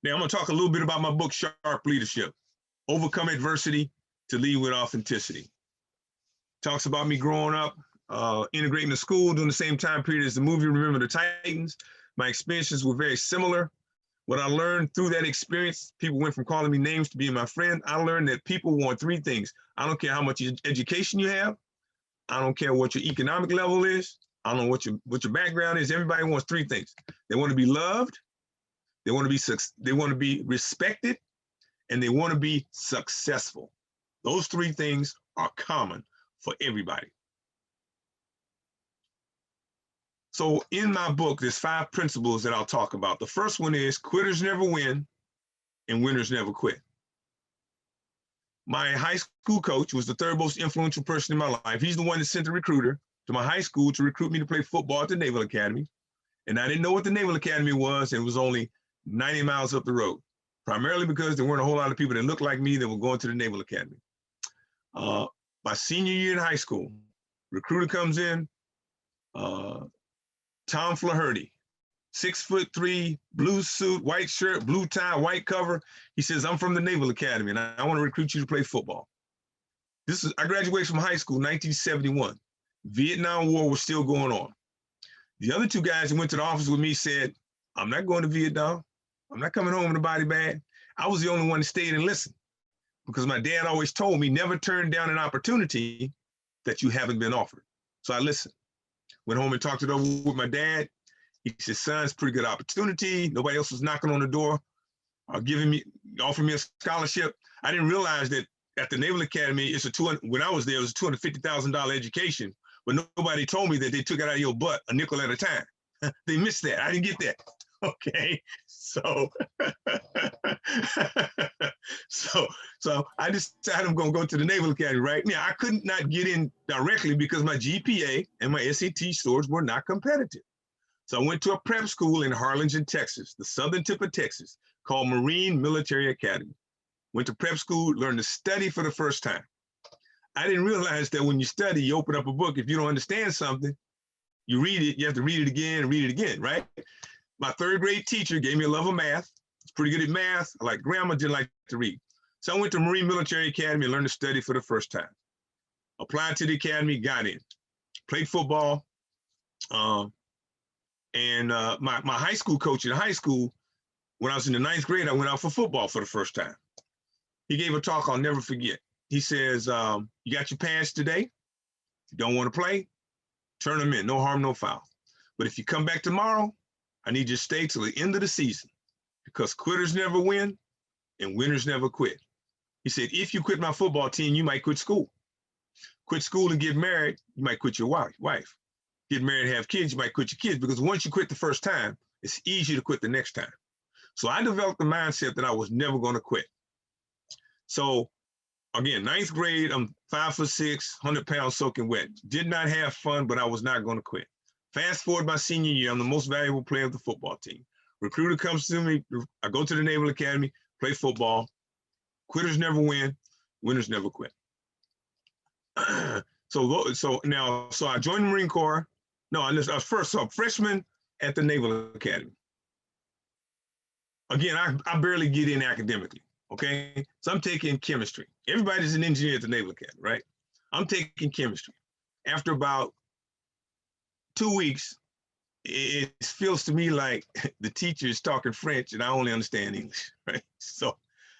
Now I'm gonna talk a little bit about my book, Sharp Leadership, Overcome Adversity to Lead with Authenticity. Talks about me growing up, integrating the school during the same time period as the movie Remember the Titans. My experiences were very similar. What I learned through that experience, people went from calling me names to being my friend. I learned that people want three things. I don't care how much education you have. I don't care what your economic level is. I don't know what your background is. Everybody wants three things. They want to be loved, they want to be respected, and they want to be successful. Those three things are common for everybody. So in my book, there's 5 principles that I'll talk about. The first one is quitters never win and winners never quit. My high school coach was the third most influential person in my life. He's the one that sent the recruiter to my high school to recruit me to play football at the Naval Academy. And I didn't know what the Naval Academy was, and it was only 90 miles up the road, primarily because there weren't a whole lot of people that looked like me that were going to the Naval Academy. My senior year in high school, recruiter comes in, Tom Flaherty, 6'3", blue suit, white shirt, blue tie, white cover. He says, I'm from the Naval Academy and I want to recruit you to play football. I graduated from high school in 1971. Vietnam War was still going on. The other 2 guys that went to the office with me said, I'm not going to Vietnam. I'm not coming home in a body bag. I was the only one that stayed and listened because my dad always told me never turn down an opportunity that you haven't been offered. So I listened. Went home and talked it over with my dad. He said, son, it's a pretty good opportunity. Nobody else was knocking on the door, offering me a scholarship. I didn't realize that at the Naval Academy, when I was there, it was a $250,000 education, but nobody told me that they took it out of your butt a nickel at a time. They missed that. I didn't get that. Okay, so so I decided I'm going to go to the Naval Academy. Right now, I could not get in directly because my GPA and my SAT scores were not competitive. So I went to a prep school in Harlingen, Texas, the southern tip of Texas, called Marine Military Academy. Went to prep school, learned to study for the first time. I didn't realize that when you study, you open up a book. If you don't understand something, you read it, you have to read it again and read it again, right? My 3rd grade teacher gave me a love of math. I was pretty good at math. I like grammar, didn't like to read. So I went to Marine Military Academy and learned to study for the first time. Applied to the academy, got in. Played football. My high school coach in high school, when I was in the 9th grade, I went out for football for the first time. He gave a talk I'll never forget. He says, you got your pants today? If you don't want to play, turn them in, no harm, no foul. But if you come back tomorrow, I need you to stay till the end of the season because quitters never win and winners never quit. He said, if you quit my football team, you might quit school. Quit school and get married, you might quit your wife. Get married and have kids, you might quit your kids because once you quit the first time, it's easy to quit the next time. So I developed the mindset that I was never going to quit. So again, 9th grade, I'm 5'6", 100 pounds soaking wet. Did not have fun, but I was not going to quit. Fast forward my senior year, I'm the most valuable player of the football team. Recruiter comes to me, I go to the Naval Academy, play football. Quitters never win, winners never quit. So I joined the Marine Corps. No, I was first a freshman at the Naval Academy. Again, I barely get in academically, okay? So I'm taking chemistry. Everybody's an engineer at the Naval Academy, right? I'm taking chemistry. After about 2 weeks, it feels to me like the teacher is talking French and I only understand English, right? So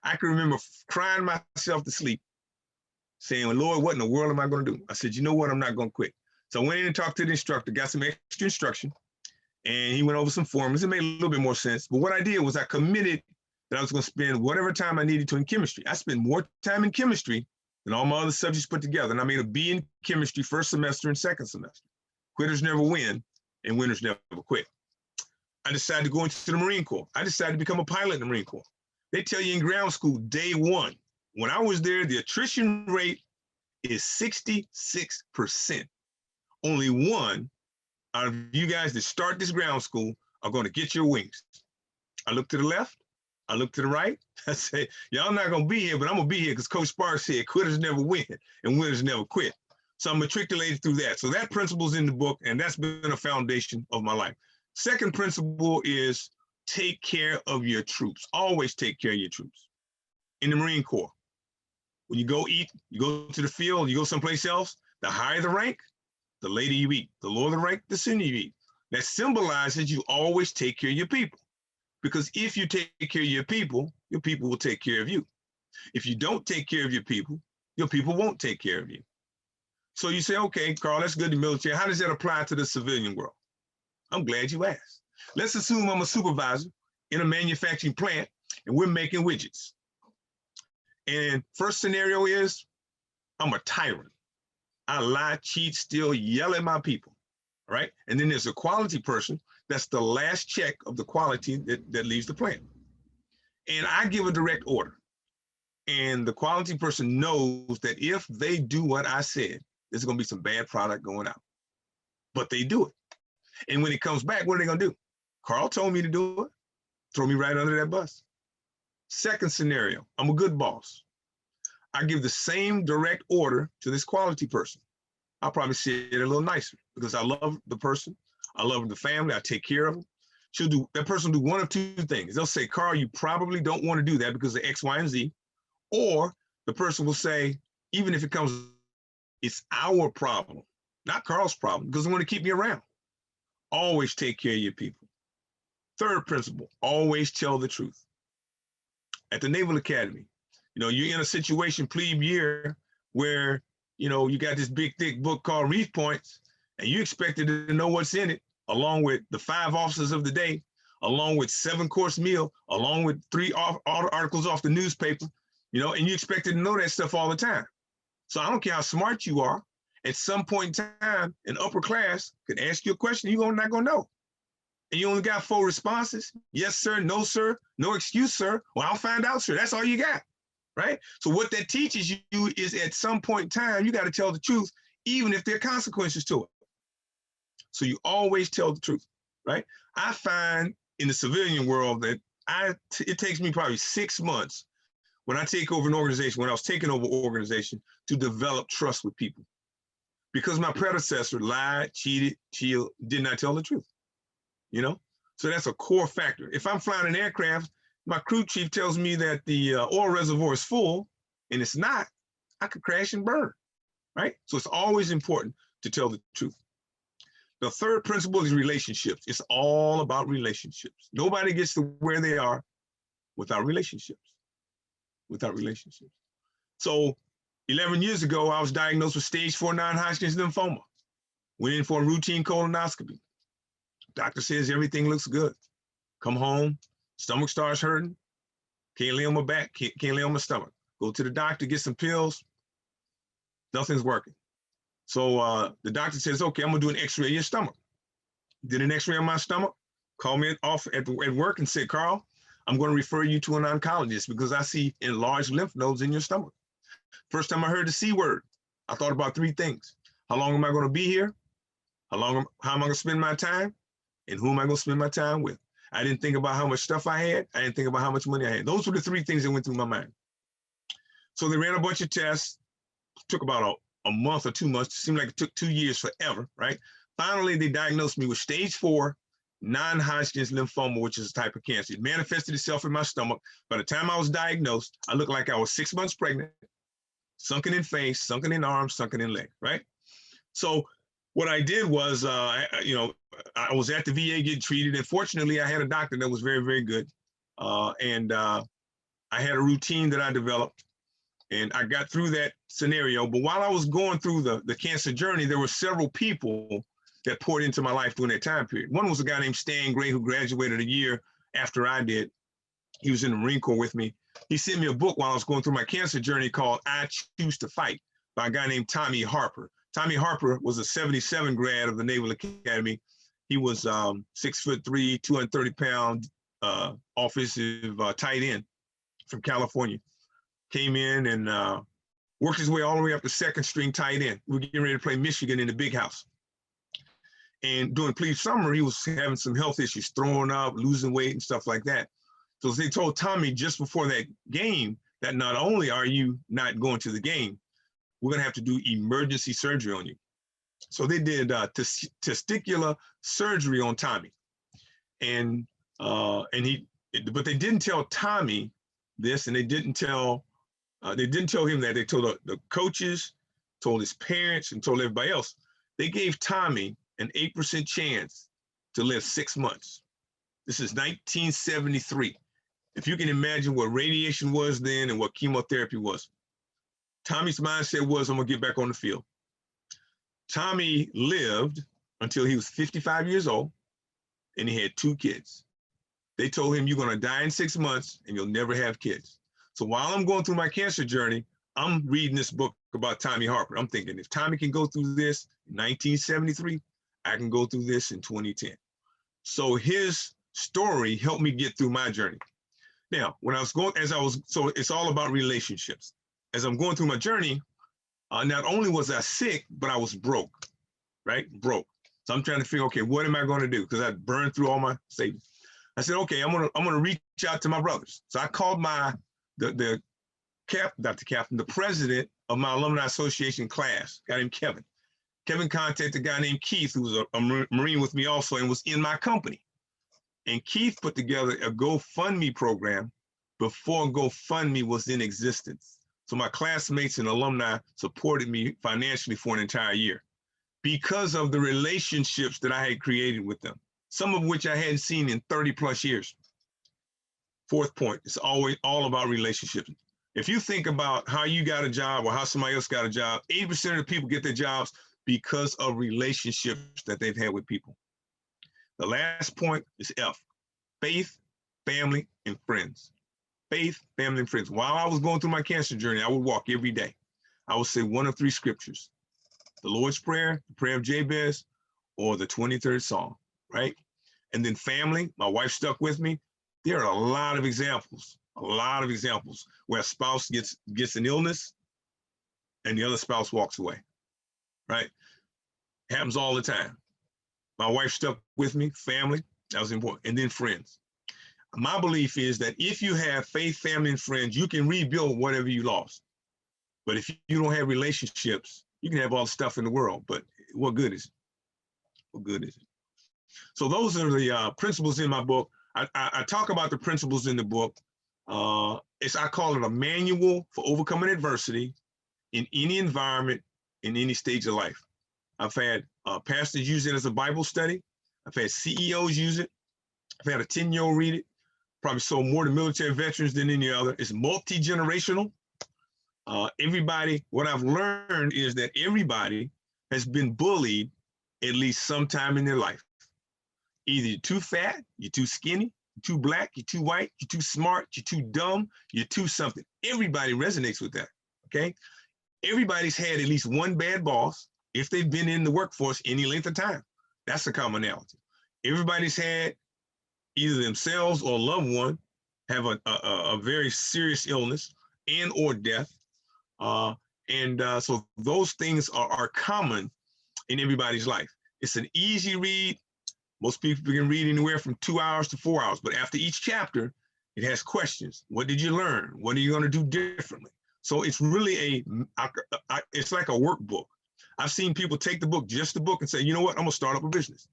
I can remember crying myself to sleep, saying, Lord, what in the world am I going to do? I said, you know what? I'm not going to quit. So I went in and talked to the instructor, got some extra instruction, and he went over some formulas. It made a little bit more sense. But what I did was I committed that I was going to spend whatever time I needed to in chemistry. I spent more time in chemistry than all my other subjects put together. And I made a B in chemistry first semester and second semester. Quitters never win and winners never quit. I decided to go into the Marine Corps. I decided to become a pilot in the Marine Corps. They tell you in ground school, day one. When I was there, the attrition rate is 66%. Only one out of you guys that start this ground school are going to get your wings. I look to the left, I look to the right. I say, y'all not going to be here, but I'm going to be here because Coach Sparks said quitters never win and winners never quit. So I'm matriculated through that. So that principle's in the book, and that's been a foundation of my life. Second principle is take care of your troops. Always take care of your troops. In the Marine Corps, when you go eat, you go to the field, you go someplace else, the higher the rank, the later you eat. The lower the rank, the sooner you eat. That symbolizes you always take care of your people. Because if you take care of your people will take care of you. If you don't take care of your people won't take care of you. So you say, okay, Carl, that's good in the military. How does that apply to the civilian world? I'm glad you asked. Let's assume I'm a supervisor in a manufacturing plant and we're making widgets. And first scenario is I'm a tyrant. I lie, cheat, steal, yell at my people, right? And then there's a quality person. That's the last check of the quality that leaves the plant. And I give a direct order. And the quality person knows that if they do what I said, there's going to be some bad product going out. But they do it. And when it comes back, what are they going to do? Carl told me to do it. Throw me right under that bus. Second scenario, I'm a good boss. I give the same direct order to this quality person. I'll probably say it a little nicer because I love the person. I love the family. I take care of them. That person will do one of two things. They'll say, Carl, you probably don't want to do that because of X, Y, and Z. Or the person will say, even if it comes, it's our problem, not Carl's problem, because they want to keep me around. Always take care of your people. Third principle, always tell the truth. At the Naval Academy, you're in a situation plebe year where, you got this big, thick book called Reef Points, and you expected to know what's in it, along with the 5 officers of the day, along with 7-course meal, along with 3 articles off the newspaper, and you expected to know that stuff all the time. So I don't care how smart you are, at some point in time, an upper class could ask you a question you're not going to know. And you only got 4 responses. Yes, sir. No, sir. No excuse, sir. Well, I'll find out, sir. That's all you got, right? So what that teaches you is at some point in time, you got to tell the truth, even if there are consequences to it. So you always tell the truth, right? I find in the civilian world that it takes me probably 6 months when I take over an organization, when I was taking over an organization, to develop trust with people. Because my predecessor lied, cheated, did not tell the truth. So that's a core factor. If I'm flying an aircraft, my crew chief tells me that the oil reservoir is full and it's not, I could crash and burn, right? So it's always important to tell the truth. The third principle is relationships. It's all about relationships. Nobody gets to where they are without relationships. So 11 years ago, I was diagnosed with stage 4 non-Hodgkin's lymphoma. Went in for a routine colonoscopy. Doctor says everything looks good. Come home, stomach starts hurting. Can't lay on my back, can't lay on my stomach. Go to the doctor, get some pills. Nothing's working. So the doctor says, okay, I'm gonna do an x-ray of your stomach. Did an x-ray of my stomach, called me off at work and said, Carl, I'm gonna refer you to an oncologist because I see enlarged lymph nodes in your stomach. First time I heard the C word, I thought about 3 things. How long am I gonna be here? How am I gonna spend my time? And who am I gonna spend my time with? I didn't think about how much stuff I had. I didn't think about how much money I had. Those were the 3 things that went through my mind. So they ran a bunch of tests, took about a month or 2 months. It seemed like it took 2 years forever, right? Finally, they diagnosed me with stage 4 non-Hodgkin's lymphoma, which is a type of cancer. It manifested itself in my stomach. By the time I was diagnosed, I looked like I was 6 months pregnant, sunken in face, sunken in arms, sunken in leg, right? So what I did was, I was at the VA getting treated, and fortunately, I had a doctor that was very, very good, and I had a routine that I developed, and I got through that scenario. But while I was going through the cancer journey, there were several people that poured into my life during that time period. One was a guy named Stan Gray, who graduated a year after I did. He was in the Marine Corps with me. He sent me a book while I was going through my cancer journey called I Choose to Fight by a guy named Tommy Harper. Tommy Harper was a 77 grad of the Naval Academy. He was 6'3", 230-pound offensive tight end from California. Came in and worked his way all the way up to 2nd string tight end. We were getting ready to play Michigan in the Big House. And during plebe summer, he was having some health issues, throwing up, losing weight and stuff like that. So they told Tommy just before that game that not only are you not going to the game, we're gonna have to do emergency surgery on you. So they did testicular surgery on Tommy. And But they didn't tell Tommy this, and they didn't tell him that. They told the coaches, told his parents, and told everybody else. They gave Tommy an 8% chance to live 6 months. This is 1973. If you can imagine what radiation was then and what chemotherapy was. Tommy's mindset was, I'm gonna get back on the field. Tommy lived until he was 55 years old, and he had 2 kids. They told him, you're gonna die in 6 months and you'll never have kids. So while I'm going through my cancer journey, I'm reading this book about Tommy Harper. I'm thinking, if Tommy can go through this in 1973, I can go through this in 2010. So his story helped me get through my journey. Now, so it's all about relationships. As I'm going through my journey, not only was I sick, but I was broke, right? Broke. So I'm trying to figure, okay, what am I going to do? Because I burned through all my savings. I said, okay, I'm gonna reach out to my brothers. So I called the president of my alumni association class, a guy named Kevin. Kevin contacted a guy named Keith, who was a Marine with me also and was in my company. And Keith put together a GoFundMe program before GoFundMe was in existence. So my classmates and alumni supported me financially for an entire year because of the relationships that I had created with them, some of which I hadn't seen in 30 plus years. 4th point, it's always all about relationships. If you think about how you got a job or how somebody else got a job, 80% of the people get their jobs because of relationships that they've had with people. The last point is F, faith, family, and friends. Faith, family, and friends. While I was going through my cancer journey, I would walk every day. I would say one of 3 scriptures, the Lord's Prayer, the prayer of Jabez, or the 23rd Psalm, right? And then family, my wife stuck with me. There are a lot of examples where a spouse gets an illness and the other spouse walks away, right? Happens all the time. My wife stuck with me, family, that was important, and then friends. My belief is that if you have faith, family, and friends, you can rebuild whatever you lost. But if you don't have relationships, you can have all the stuff in the world, but what good is it? What good is it? So those are the principles in my book. I talk about the principles in the book. I call it a manual for overcoming adversity in any environment, in any stage of life. I've had pastors use it as a Bible study. I've had CEOs use it. I've had a 10-year-old read it. Probably sold more to military veterans than any other. It's multi-generational. What I've learned is that everybody has been bullied at least sometime in their life. Either you're too fat, you're too skinny, you're too black, you're too white, you're too smart, you're too dumb, you're too something. Everybody resonates with that, okay? Everybody's had at least one bad boss if they've been in the workforce any length of time. That's a commonality. Everybody's had either themselves or a loved one have a very serious illness and or death. So those things are common in everybody's life. It's an easy read. Most people can read anywhere from 2 hours to 4 hours, but after each chapter, it has questions. What did you learn? What are you going to do differently? So it's really it's like a workbook. I've seen people take the book, just the book, and say, you know what, I'm going to start up a business.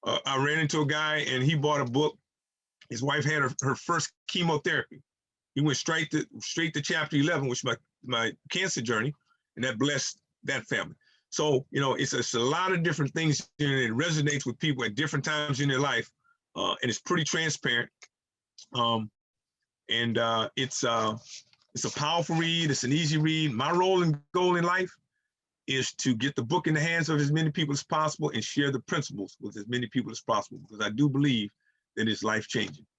I ran into a guy and he bought a book. His wife had her first chemotherapy. He went straight to chapter 11, which is my cancer journey, and that blessed that family. So, it's a lot of different things here, and it resonates with people at different times in their life, and it's pretty transparent. It's a powerful read. It's an easy read. My role and goal in life is to get the book in the hands of as many people as possible and share the principles with as many people as possible, because I do believe that it's life-changing.